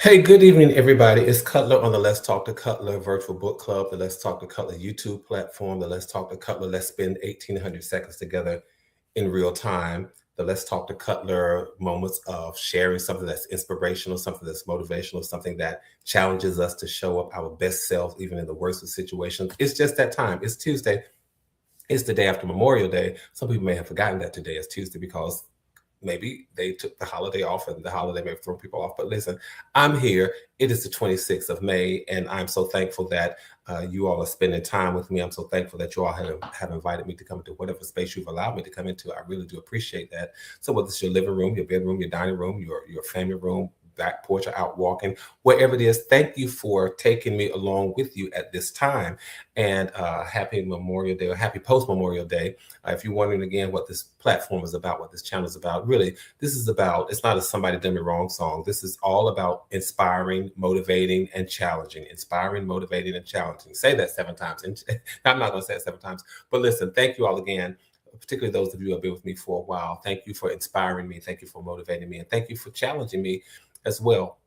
Hey, good evening, everybody. It's Cutler on the Let's Talk to Cutler virtual book club, the Let's Talk to Cutler YouTube platform, the Let's Talk to Cutler. Let's spend 1,800 seconds together in real time. The Let's Talk to Cutler moments of sharing something that's inspirational, something that's motivational, something that challenges us to show up our best self, even in the worst of situations. It's just that time. It's Tuesday. It's the day after Memorial Day. Some people may have forgotten that today is Tuesday because maybe they took the holiday off and the holiday may have thrown people off. But listen, I'm here. It is the 26th of May, and I'm so thankful that you all are spending time with me. I'm so thankful that you all have invited me to come into whatever space you've allowed me to come into. I really do appreciate that. So whether it's your living room, your bedroom, your dining room, your family room, back porch, or out walking, wherever it is, thank you for taking me along with you at this time. And happy Memorial Day or happy post Memorial Day. If you're wondering again what this platform is about, what this channel is about, really, this is about, it's not a somebody done me wrong song. This is all about inspiring, motivating, and challenging. Inspiring, motivating, and challenging. Say that 7 times. And I'm not going to say it 7 times. But listen, thank you all again, particularly those of you who have been with me for a while. Thank you for inspiring me. Thank you for motivating me. And thank you for challenging me as well.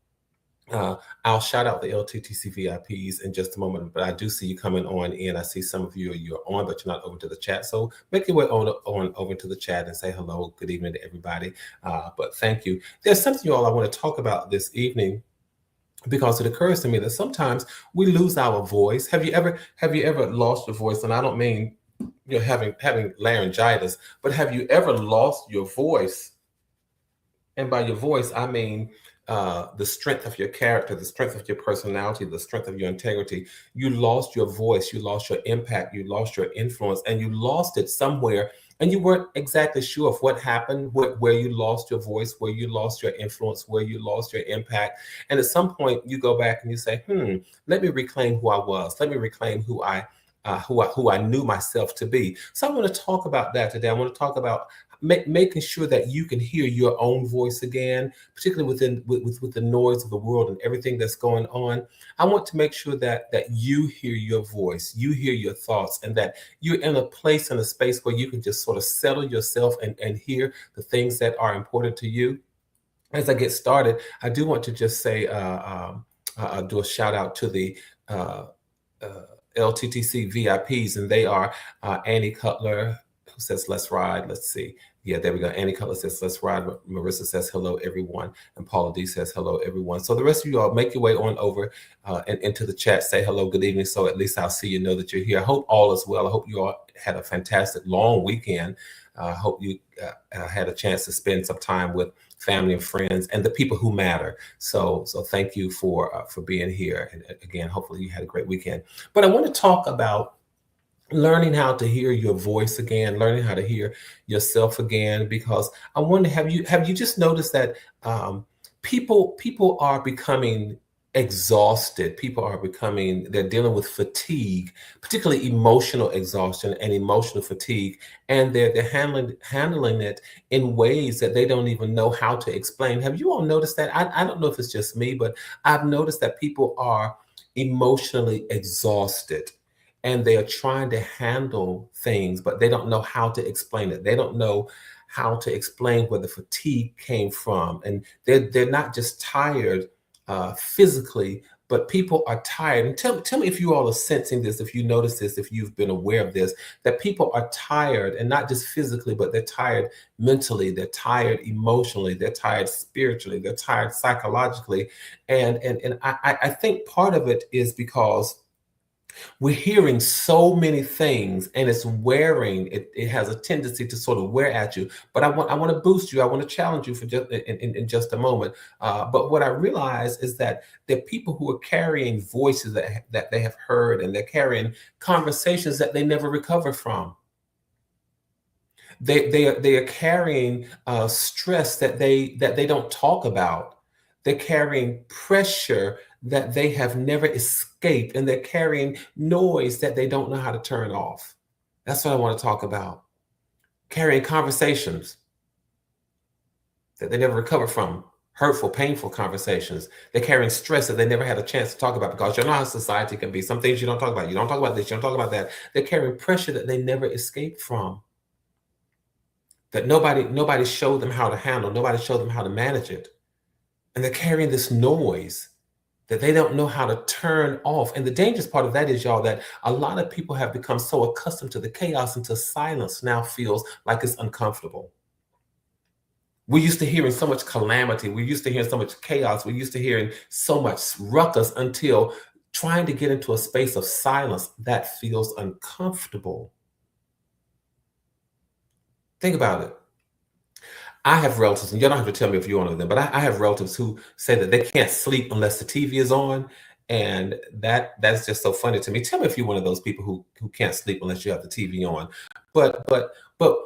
I'll shout out the LTTC VIPs in just a moment, but I do see you coming on in. I see some of you, you're on, but you're not over to the chat. So make your way on over to the chat and say hello, good evening to everybody. But thank you. There's something, you all, I want to talk about this evening, because it occurs to me that sometimes we lose our voice. Have you ever lost your voice? And I don't mean having laryngitis, but have you ever lost your voice? And by your voice, I mean the strength of your character, the strength of your personality, the strength of your integrity. You lost your voice, you lost your impact, you lost your influence, and you lost it somewhere. And you weren't exactly sure of what happened, where you lost your voice, where you lost your influence, where you lost your impact. And at some point, you go back and you say, let me reclaim who I was. Let me reclaim who I knew myself to be. So I want to talk about that today. I want to talk about making sure that you can hear your own voice again, particularly with the noise of the world and everything that's going on. I want to make sure that you hear your voice, you hear your thoughts, and that you're in a place, in a space where you can just sort of settle yourself and hear the things that are important to you. As I get started, I do want to just say, do a shout out to the LTTC VIPs, and they are Annie Cutler, who says, let's ride. Let's see. Yeah, there we go. Annie Cutler says, let's ride. Marissa says, hello, everyone. And Paula D says, hello, everyone. So the rest of you all, make your way on over and into the chat. Say hello, good evening. So at least I'll see you, know that you're here. I hope all is well. I hope you all had a fantastic long weekend. I hope you had a chance to spend some time with family and friends and the people who matter. So thank you for being here. And again, hopefully you had a great weekend. But I want to talk about learning how to hear your voice again, learning how to hear yourself again, because I wonder, have you just noticed that people are becoming exhausted. They're dealing with fatigue, particularly emotional exhaustion and emotional fatigue, and they're handling it in ways that they don't even know how to explain. Have you all noticed that? I don't know if it's just me, but I've noticed that people are emotionally exhausted and they are trying to handle things, but they don't know how to explain it. They don't know how to explain where the fatigue came from. And they're not just tired physically, but people are tired. And tell me if you all are sensing this, if you notice this, if you've been aware of this, that people are tired, and not just physically, but they're tired mentally, they're tired emotionally, they're tired spiritually, they're tired psychologically. And I think part of it is because we're hearing so many things, and it's wearing. It has a tendency to sort of wear at you. But I want to boost you. I want to challenge you for just in just a moment. But what I realize is that there are people who are carrying voices that they have heard, and they're carrying conversations that they never recover from. They are carrying stress that they don't talk about. They're carrying pressure that they have never escaped, and they're carrying noise that they don't know how to turn off. That's what I want to talk about. Carrying conversations that they never recover from, hurtful, painful conversations. They're carrying stress that they never had a chance to talk about, because you know how society can be. Some things you don't talk about. You don't talk about this, you don't talk about that. They're carrying pressure that they never escaped from, that nobody showed them how to handle. Nobody showed them how to manage it. And they're carrying this noise. that they don't know how to turn off. And the dangerous part of that is, y'all, that a lot of people have become so accustomed to the chaos until silence now feels like it's uncomfortable. We're used to hearing so much calamity. We're used to hearing so much chaos. We're used to hearing so much ruckus until trying to get into a space of silence that feels uncomfortable. Think about it. I have relatives, and you don't have to tell me if you're one of them, but I have relatives who say that they can't sleep unless the TV is on, and that's just so funny to me. Tell me if you're one of those people who can't sleep unless you have the TV on. But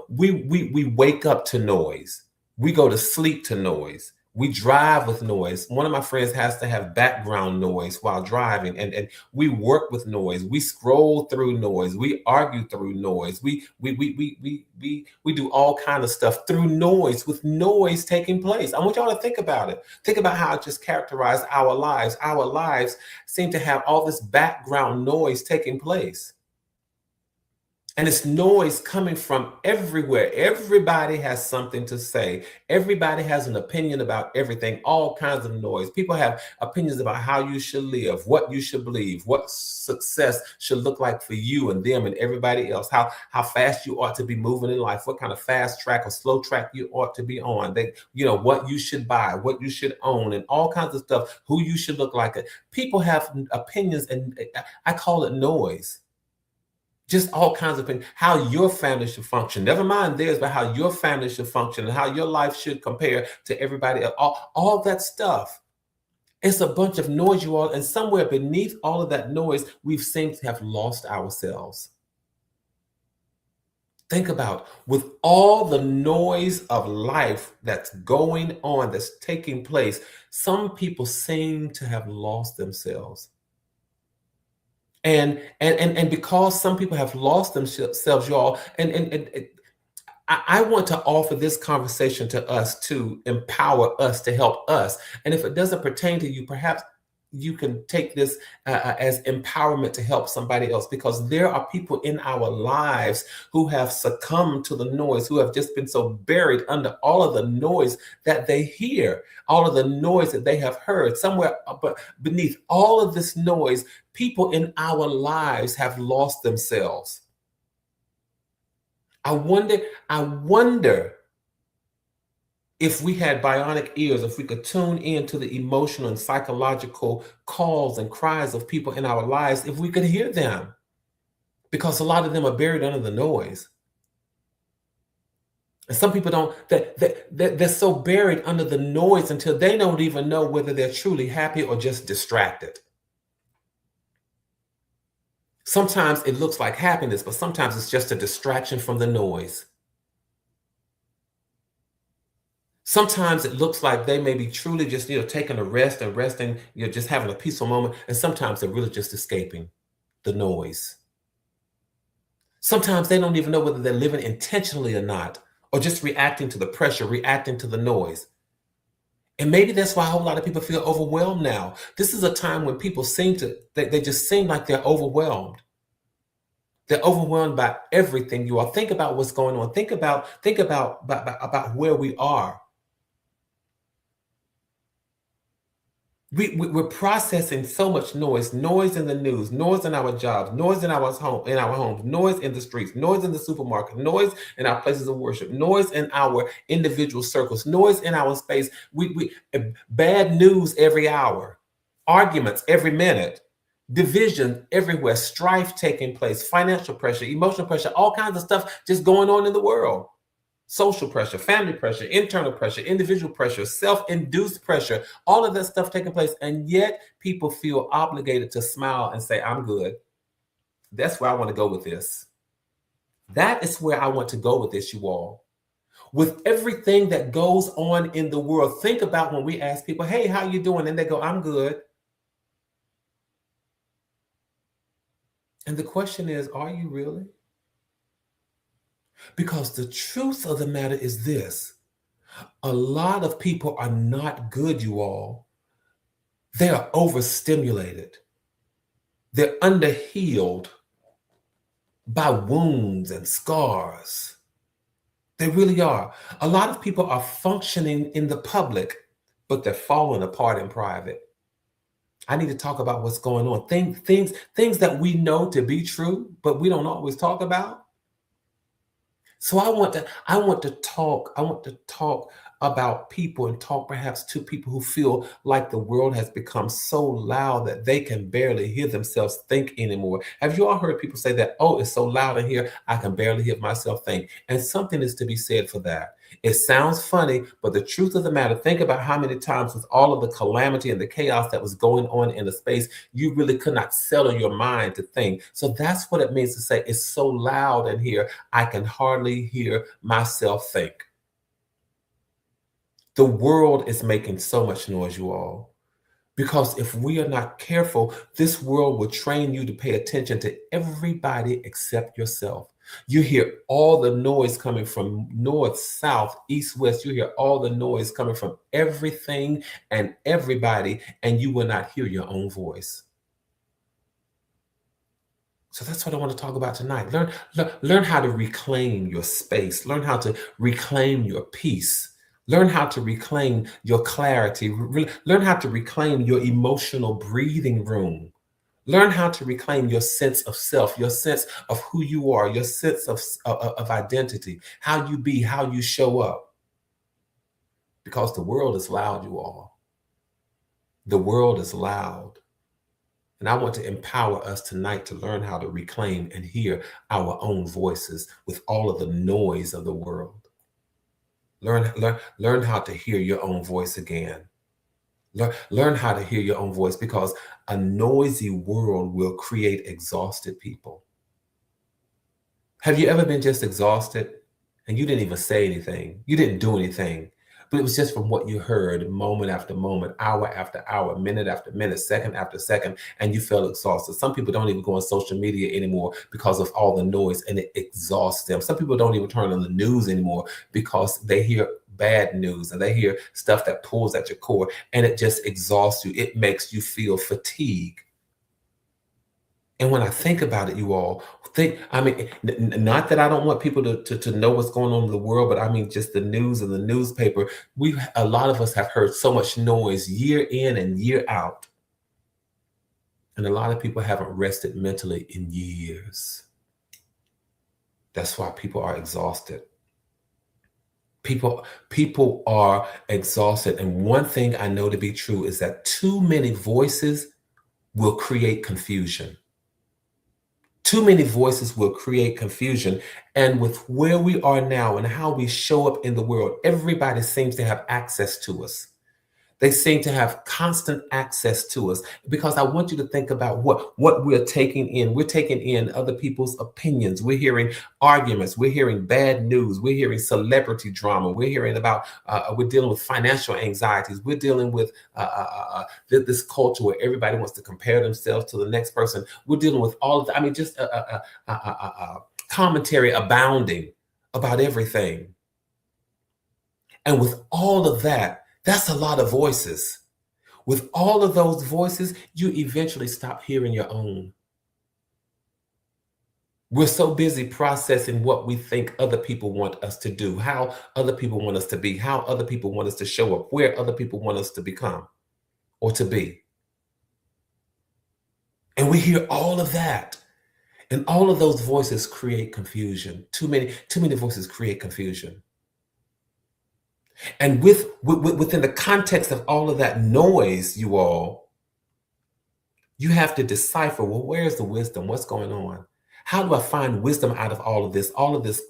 we wake up to noise. We go to sleep to noise. We drive with noise. One of my friends has to have background noise while driving, and we work with noise. We scroll through noise. We argue through noise. We do all kind of stuff through noise, with noise taking place. I want y'all to think about it. Think about how it just characterized our lives. Our lives seem to have all this background noise taking place. And it's noise coming from everywhere. Everybody has something to say. Everybody has an opinion about everything, all kinds of noise. People have opinions about how you should live, what you should believe, what success should look like for you and them and everybody else, how fast you ought to be moving in life, what kind of fast track or slow track you ought to be on. What you should buy, what you should own, and all kinds of stuff, who you should look like. People have opinions, and I call it noise. Just all kinds of things, how your family should function. Never mind theirs, but how your family should function and how your life should compare to everybody else. All that stuff. It's a bunch of noise, you all. And somewhere beneath all of that noise, we've seemed to have lost ourselves. Think about, with all the noise of life that's going on, that's taking place, some people seem to have lost themselves. And because some people have lost themselves, y'all, and I want to offer this conversation to us to empower us, to help us. And if it doesn't pertain to you, perhaps you can take this as empowerment to help somebody else, because there are people in our lives who have succumbed to the noise, who have just been so buried under all of the noise that they hear, all of the noise that they have heard. Somewhere but beneath all of this noise, people in our lives have lost themselves. I wonder if we had bionic ears, if we could tune in to the emotional and psychological calls and cries of people in our lives, if we could hear them, because a lot of them are buried under the noise. And some people don't, they're so buried under the noise until they don't even know whether they're truly happy or just distracted. Sometimes it looks like happiness, but sometimes it's just a distraction from the noise. Sometimes it looks like they may be truly just, taking a rest and resting, just having a peaceful moment. And sometimes they're really just escaping the noise. Sometimes they don't even know whether they're living intentionally or not, or just reacting to the pressure, reacting to the noise. And maybe that's why a whole lot of people feel overwhelmed now. This is a time when people they just seem like they're overwhelmed. They're overwhelmed by everything. You all think about what's going on. Think about where we are. We're processing so much noise in the news, noise in our jobs, noise in our homes, noise in the streets, noise in the supermarket, noise in our places of worship, noise in our individual circles, noise in our space. Bad news every hour, arguments every minute, division everywhere, strife taking place, financial pressure, emotional pressure, all kinds of stuff just going on in the world. Social pressure, family pressure, internal pressure, individual pressure, self-induced pressure, all of that stuff taking place. And yet people feel obligated to smile and say, I'm good. That's where I want to go with this. That is where I want to go with this, you all. With everything that goes on in the world, think about when we ask people, hey, how you doing? And they go, I'm good. And the question is, are you really? Because the truth of the matter is this: a lot of people are not good, you all. They are overstimulated. They're underhealed by wounds and scars. They really are. A lot of people are functioning in the public, but they're falling apart in private. I need to talk about what's going on. Things that we know to be true, but we don't always talk about. So I want to talk about people and talk perhaps to people who feel like the world has become so loud that they can barely hear themselves think anymore. Have you all heard people say that, oh, it's so loud in here, I can barely hear myself think? And something is to be said for that. It sounds funny, but the truth of the matter, think about how many times with all of the calamity and the chaos that was going on in the space, you really could not settle your mind to think. So that's what it means to say it's so loud in here, I can hardly hear myself think. The world is making so much noise, you all, because if we are not careful, this world will train you to pay attention to everybody except yourself. You hear all the noise coming from north, south, east, west. You hear all the noise coming from everything and everybody, and you will not hear your own voice. So that's what I want to talk about tonight. Learn how to reclaim your space. Learn how to reclaim your peace. Learn how to reclaim your clarity. Learn how to reclaim your emotional breathing room. Learn how to reclaim your sense of self, your sense of who you are, your sense of identity, how you be, how you show up. Because the world is loud, you all. The world is loud. And I want to empower us tonight to learn how to reclaim and hear our own voices with all of the noise of the world. Learn how to hear your own voice again. Learn how to hear your own voice, because a noisy world will create exhausted people. Have you ever been just exhausted and you didn't even say anything? You didn't do anything, but it was just from what you heard moment after moment, hour after hour, minute after minute, second after second, and you felt exhausted. Some people don't even go on social media anymore because of all the noise, and it exhausts them. Some people don't even turn on the news anymore because they hear bad news and they hear stuff that pulls at your core, and it just exhausts you. It makes you feel fatigue. And when I think about it, you all not that I don't want people to know what's going on in the world, but I mean, just the news and the newspaper. A lot of us have heard so much noise year in and year out. And a lot of people haven't rested mentally in years. That's why people are exhausted. People are exhausted. And one thing I know to be true is that too many voices will create confusion. Too many voices will create confusion. And with where we are now and how we show up in the world, everybody seems to have access to us. They seem to have constant access to us, because I want you to think about what we're taking in. We're taking in other people's opinions. We're hearing arguments. We're hearing bad news. We're hearing celebrity drama. We're hearing about, we're dealing with financial anxieties. We're dealing with this culture where everybody wants to compare themselves to the next person. We're dealing with all of that. I mean, just commentary abounding about everything. And with all of that, that's a lot of voices. With all of those voices, you eventually stop hearing your own. We're so busy processing what we think other people want us to do, how other people want us to be, how other people want us to show up, where other people want us to become or to be. And we hear all of that. And all of those voices create confusion. Too many voices create confusion. And within the context of all of that noise, you all, you have to decipher, well, where's the wisdom? What's going on? How do I find wisdom out of all of this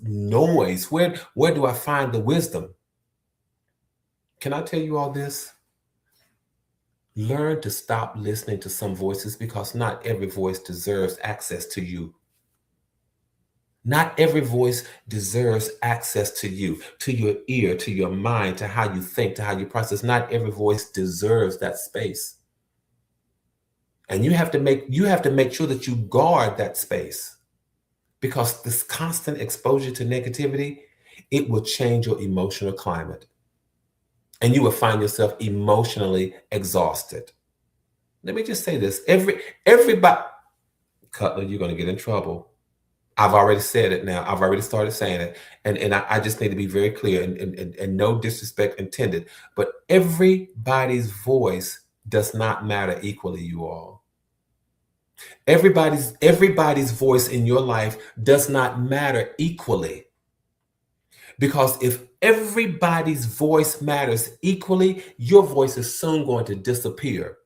noise? Where do I find the wisdom? Can I tell you all this? Learn to stop listening to some voices, because not every voice deserves access to you. Not every voice deserves access to you, to your ear, to your mind, to how you think, to how you process. Not every voice deserves that space. And you have to make sure that you guard that space, because this constant exposure to negativity, it will change your emotional climate. And you will find yourself emotionally exhausted. Let me just say this. Everybody, Cutler, you're going to get in trouble. I've already said it now. I've already started saying it. And I just need to be very clear, and no disrespect intended. But everybody's voice does not matter equally, you all. Everybody's voice in your life does not matter equally. Because if everybody's voice matters equally, your voice is soon going to disappear.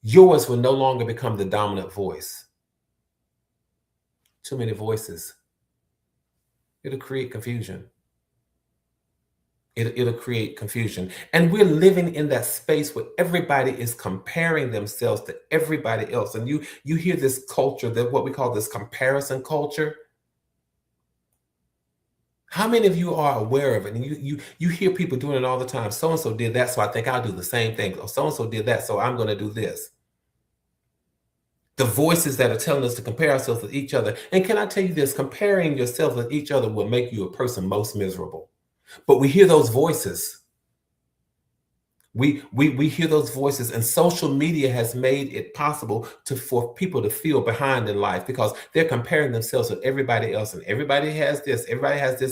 Yours will no longer become the dominant voice. Too many voices. It'll create confusion. It'll create confusion. And we're living in that space where everybody is comparing themselves to everybody else. And you hear this culture, that what we call this comparison culture. How many of you are aware of it? And you hear people doing it all the time. So and so did that, so I think I'll do the same thing. Or so and so did that, so I'm going to do this. The voices that are telling us to compare ourselves with each other. And can I tell you this? Comparing yourself with each other will make you a person most miserable. But we hear those voices. We hear those voices, and social media has made it possible for people to feel behind in life because they're comparing themselves with everybody else, and everybody has this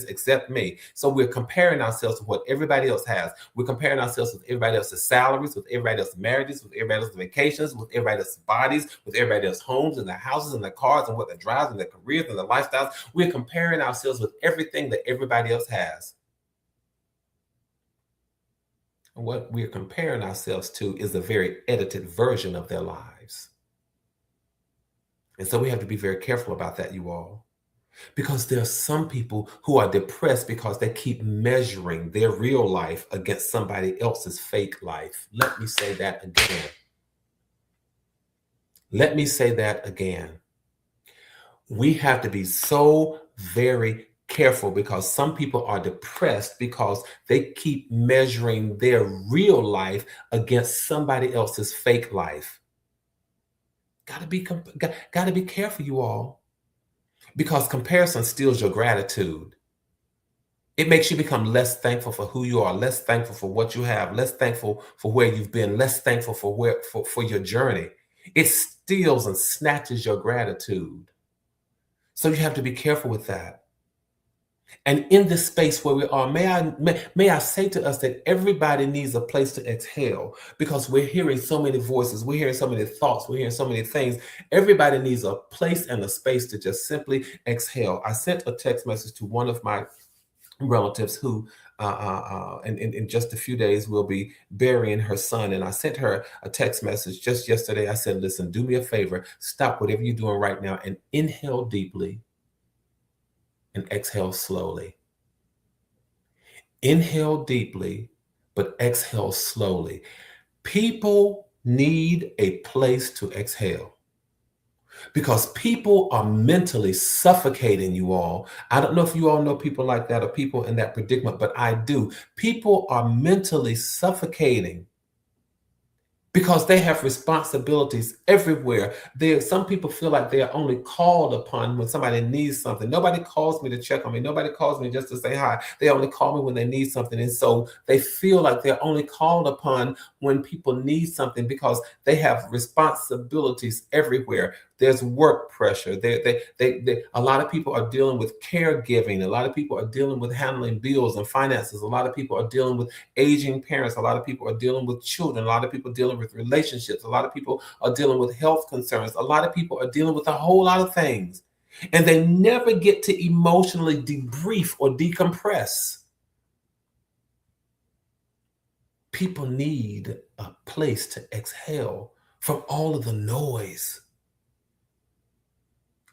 except me. So we're comparing ourselves to what everybody else has. We're comparing ourselves with everybody else's salaries, with everybody else's marriages, with everybody else's vacations, with everybody else's bodies, with everybody else's homes and their houses and their cars and what they drive and their careers and their lifestyles. We're comparing ourselves with everything that everybody else has. And what we're comparing ourselves to is a very edited version of their lives. And so we have to be very careful about that, you all, because there are some people who are depressed because they keep measuring their real life against somebody else's fake life. Let me say that again. Let me say that again. We have to be so very careful because some people are depressed because they keep measuring their real life against somebody else's fake life. Got to be careful, you all, because comparison steals your gratitude. It makes you become less thankful for who you are, less thankful for what you have, less thankful for where you've been, less thankful for your journey. It steals and snatches your gratitude. So you have to be careful with that. And in this space where we are, may I say to us that everybody needs a place to exhale, because we're hearing so many voices, we're hearing so many thoughts, we're hearing so many things. Everybody needs a place and a space to just simply exhale. I sent a text message to one of my relatives who in just a few days will be burying her son. And I sent her a text message just yesterday. I said, listen, do me a favor, stop whatever you're doing right now and inhale deeply and exhale slowly. Inhale deeply, but exhale slowly. People need a place to exhale because people are mentally suffocating, you all. I don't know if you all know people like that or people in that predicament, but I do. People are mentally suffocating because they have responsibilities everywhere. Some people feel like they are only called upon when somebody needs something. Nobody calls me to check on me. Nobody calls me just to say hi. They only call me when they need something. And so they feel like they're only called upon when people need something because they have responsibilities everywhere. There's work pressure. A lot of people are dealing with caregiving. A lot of people are dealing with handling bills and finances. A lot of people are dealing with aging parents. A lot of people are dealing with children. A lot of people are dealing with relationships. A lot of people are dealing with health concerns. A lot of people are dealing with a whole lot of things. And they never get to emotionally debrief or decompress. People need a place to exhale from all of the noise.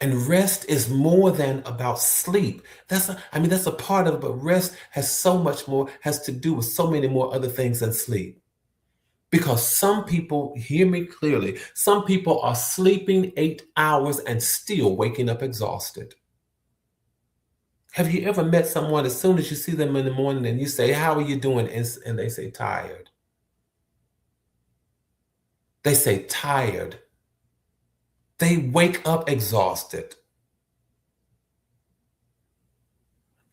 And rest is more than about sleep. That's a part of it, but rest has so much more, has to do with so many more other things than sleep. Because some people, hear me clearly, some people are sleeping 8 hours and still waking up exhausted. Have you ever met someone, as soon as you see them in the morning and you say, how are you doing? And they say, tired. They say, tired. They wake up exhausted.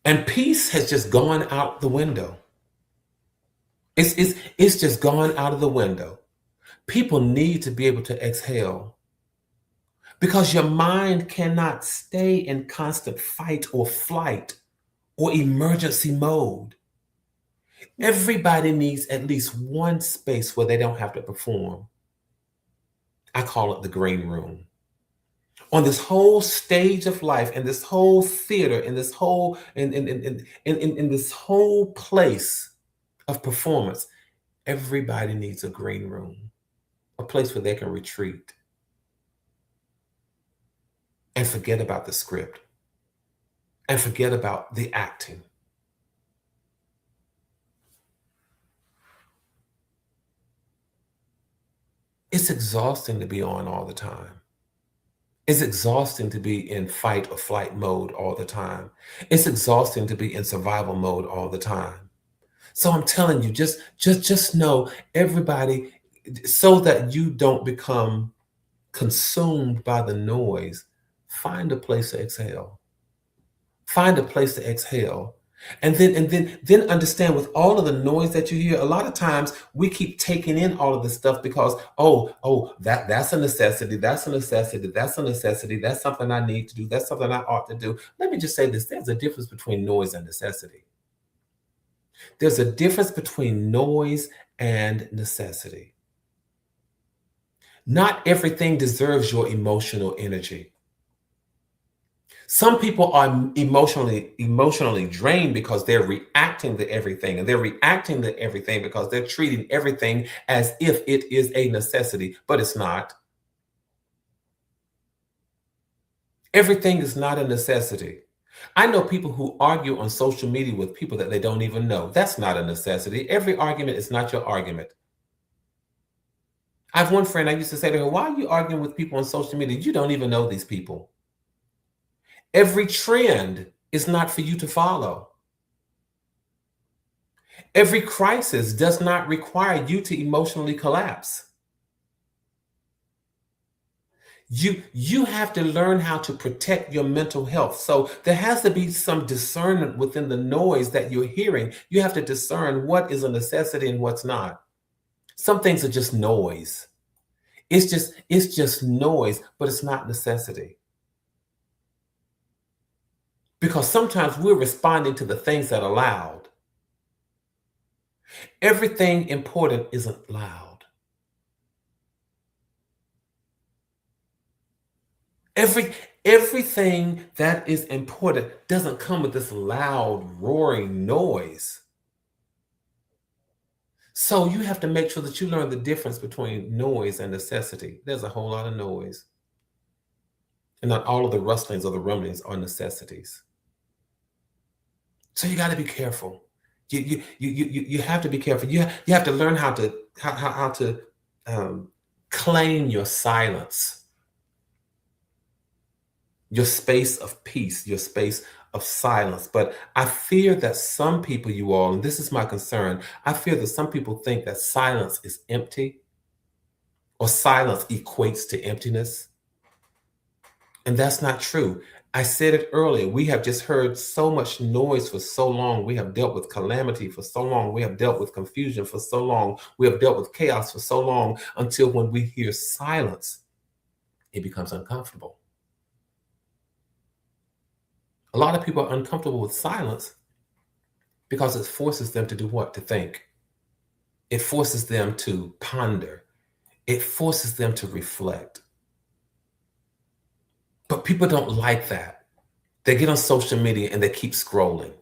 And peace has just gone out the window. It's just gone out of the window. People need to be able to exhale because your mind cannot stay in constant fight or flight or emergency mode. Everybody needs at least one space where they don't have to perform. I call it the green room. On this whole stage of life and this whole theater and this whole in this whole place of performance, everybody needs a green room, a place where they can retreat and forget about the script and forget about the acting. It's exhausting to be on all the time. It's exhausting to be in fight or flight mode all the time. It's exhausting to be in survival mode all the time. So I'm telling you, just know everybody, so that you don't become consumed by the noise, find a place to exhale. Find a place to exhale. And then understand, with all of the noise that you hear, a lot of times we keep taking in all of this stuff because, that's a necessity, that's a necessity, that's a necessity, that's something I need to do, that's something I ought to do. Let me just say this: there's a difference between noise and necessity. There's a difference between noise and necessity. Not everything deserves your emotional energy. Some people are emotionally drained because they're reacting to everything, and they're reacting to everything because they're treating everything as if it is a necessity, but it's not. Everything is not a necessity. I know people who argue on social media with people that they don't even know. That's not a necessity. Every argument is not your argument. I have one friend, I used to say to her, "Why are you arguing with people on social media? You don't even know these people." Every trend is not for you to follow. Every crisis does not require you to emotionally collapse. You have to learn how to protect your mental health. So there has to be some discernment within the noise that you're hearing. You have to discern what is a necessity and what's not. Some things are just noise. It's just noise, but it's not necessity. Because sometimes we're responding to the things that are loud. Everything important isn't loud. Everything that is important doesn't come with this loud, roaring noise. So you have to make sure that you learn the difference between noise and necessity. There's a whole lot of noise. And not all of the rustlings or the rumblings are necessities. So you got to be careful. You have to be careful. You have to learn how to claim your silence, your space of peace, your space of silence. But I fear that some people, you all, and this is my concern, I fear that some people think that silence is empty, or silence equates to emptiness. And that's not true. I said it earlier. We have just heard so much noise for so long. We have dealt with calamity for so long. We have dealt with confusion for so long. We have dealt with chaos for so long, until when we hear silence, it becomes uncomfortable. A lot of people are uncomfortable with silence because it forces them to do what? To think. It forces them to ponder. It forces them to reflect. But people don't like that. They get on social media and they keep scrolling.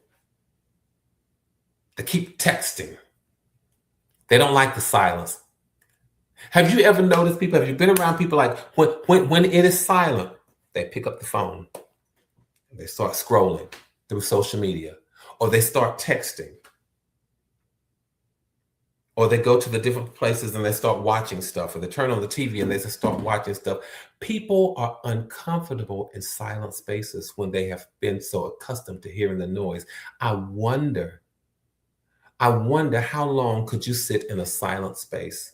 They keep texting. They don't like the silence. Have you ever noticed people? Have you been around people like when it is silent, they pick up the phone and they start scrolling through social media, or they start texting, or they go to the different places and they start watching stuff, or they turn on the TV and they just start watching stuff. People are uncomfortable in silent spaces when they have been so accustomed to hearing the noise. I wonder how long could you sit in a silent space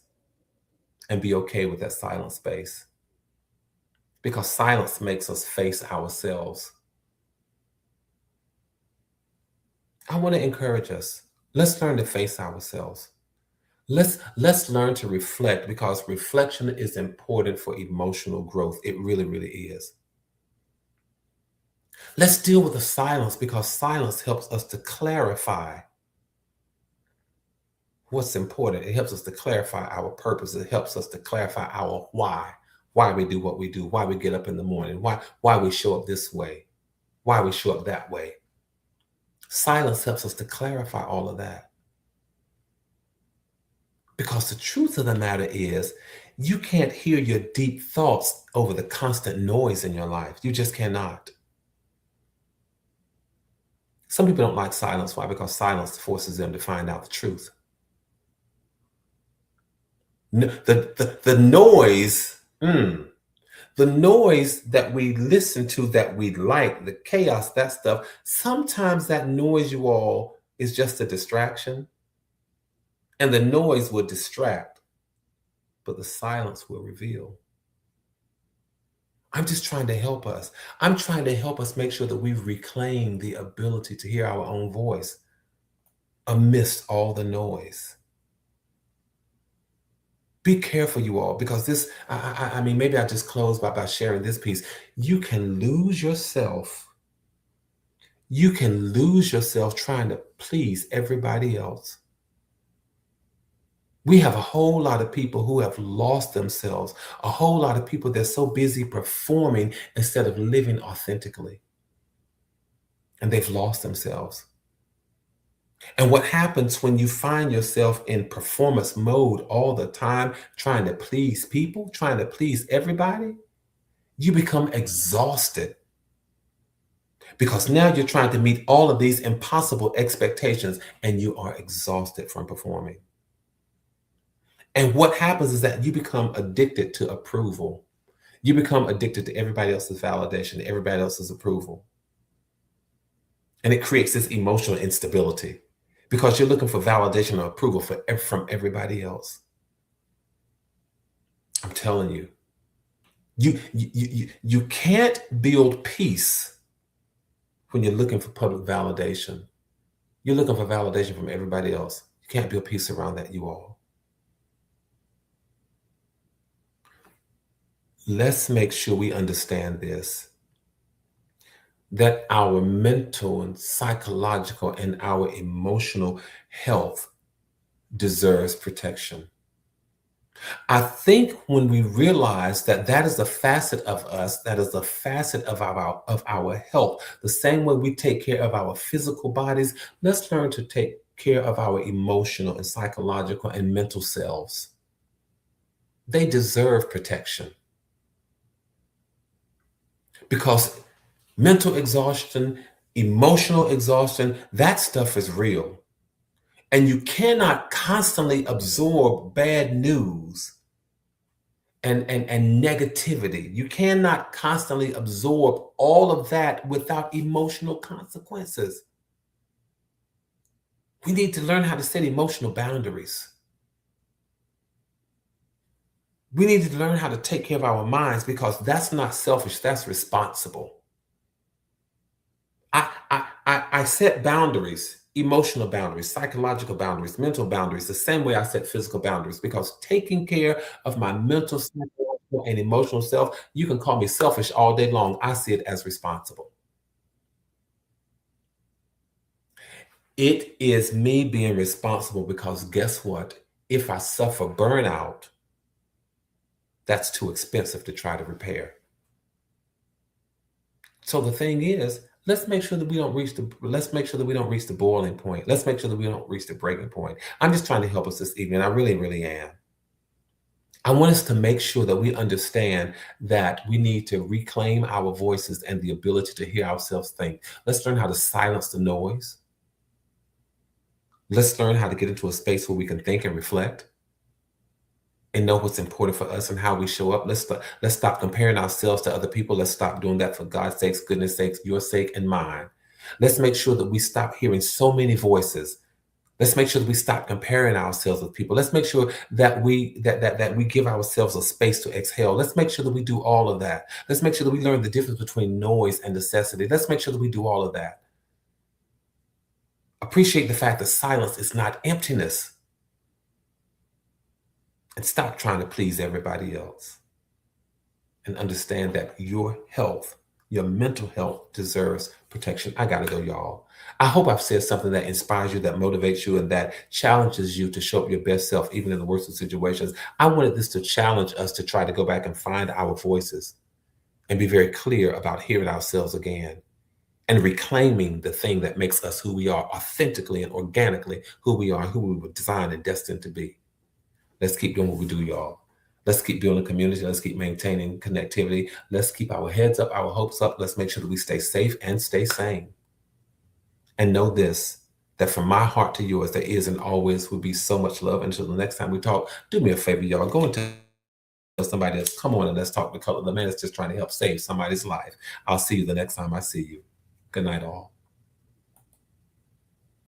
and be okay with that silent space? Because silence makes us face ourselves. I want to encourage us. Let's learn to face ourselves. Let's learn to reflect, because reflection is important for emotional growth. It really, really is. Let's deal with the silence, because silence helps us to clarify. what's important. It helps us to clarify our purpose. It helps us to clarify our why we do what we do, why we get up in the morning, why we show up this way, why we show up that way. Silence helps us to clarify all of that. Because the truth of the matter is, you can't hear your deep thoughts over the constant noise in your life. You just cannot. Some people don't like silence. Why? Because silence forces them to find out the truth. The noise, the noise that we listen to, that we like, the chaos, that stuff, sometimes that noise, you all, is just a distraction. And the noise will distract, but the silence will reveal. I'm just trying to help us. I'm trying to help us make sure that we reclaim the ability to hear our own voice amidst all the noise. Be careful, you all, because this, I mean, maybe I just close by sharing this piece. You can lose yourself. You can lose yourself trying to please everybody else. We have a whole lot of people who have lost themselves, a whole lot of people that's so busy performing instead of living authentically. And they've lost themselves. And what happens when you find yourself in performance mode all the time, trying to please people, trying to please everybody? You become exhausted. Because now you're trying to meet all of these impossible expectations and you are exhausted from performing. And what happens is that you become addicted to approval. You become addicted to everybody else's validation, everybody else's approval. And it creates this emotional instability because you're looking for validation or approval from everybody else. I'm telling you, you can't build peace when you're looking for public validation. You're looking for validation from everybody else. You can't build peace around that, you all. Let's make sure we understand this, that our mental and psychological and our emotional health deserves protection. I think when we realize that that is a facet of us, that is a facet of our health, the same way we take care of our physical bodies, let's learn to take care of our emotional and psychological and mental selves. They deserve protection. Because mental exhaustion, emotional exhaustion, that stuff is real. And you cannot constantly absorb bad news and negativity. You cannot constantly absorb all of that without emotional consequences. We need to learn how to set emotional boundaries. We need to learn how to take care of our minds because that's not selfish, that's responsible. I set boundaries, emotional boundaries, psychological boundaries, mental boundaries, the same way I set physical boundaries, because taking care of my mental, psychological, and emotional self, you can call me selfish all day long. I see it as responsible. It is me being responsible because guess what? If I suffer burnout, that's too expensive to try to repair. So the thing is, let's make sure that we don't reach the boiling point. Let's make sure that we don't reach the breaking point. I'm just trying to help us this evening. I really, really am. I want us to make sure that we understand that we need to reclaim our voices and the ability to hear ourselves think. Let's learn how to silence the noise. Let's learn how to get into a space where we can think and reflect and know what's important for us and how we show up. Let's stop comparing ourselves to other people. Let's stop doing that, for God's sakes, goodness sakes, your sake and mine. Let's make sure that we stop hearing so many voices. Let's make sure that we stop comparing ourselves with people. Let's make sure that we give ourselves a space to exhale. Let's make sure that we do all of that. Let's make sure that we learn the difference between noise and necessity. Let's make sure that we do all of that. Appreciate the fact that silence is not emptiness. And stop trying to please everybody else. And understand that your health, your mental health deserves protection. I gotta go, y'all. I hope I've said something that inspires you, that motivates you, and that challenges you to show up your best self, even in the worst of situations. I wanted this to challenge us to try to go back and find our voices and be very clear about hearing ourselves again and reclaiming the thing that makes us who we are authentically and organically, who we are, who we were designed and destined to be. Let's keep doing what we do, y'all. Let's keep building community. Let's keep maintaining connectivity. Let's keep our heads up, our hopes up. Let's make sure that we stay safe and stay sane. And know this, that from my heart to yours, there is and always will be so much love. Until the next time we talk, do me a favor, y'all. Go and tell somebody else, come on and let's talk the color. The man is just trying to help save somebody's life. I'll see you the next time I see you. Good night, all.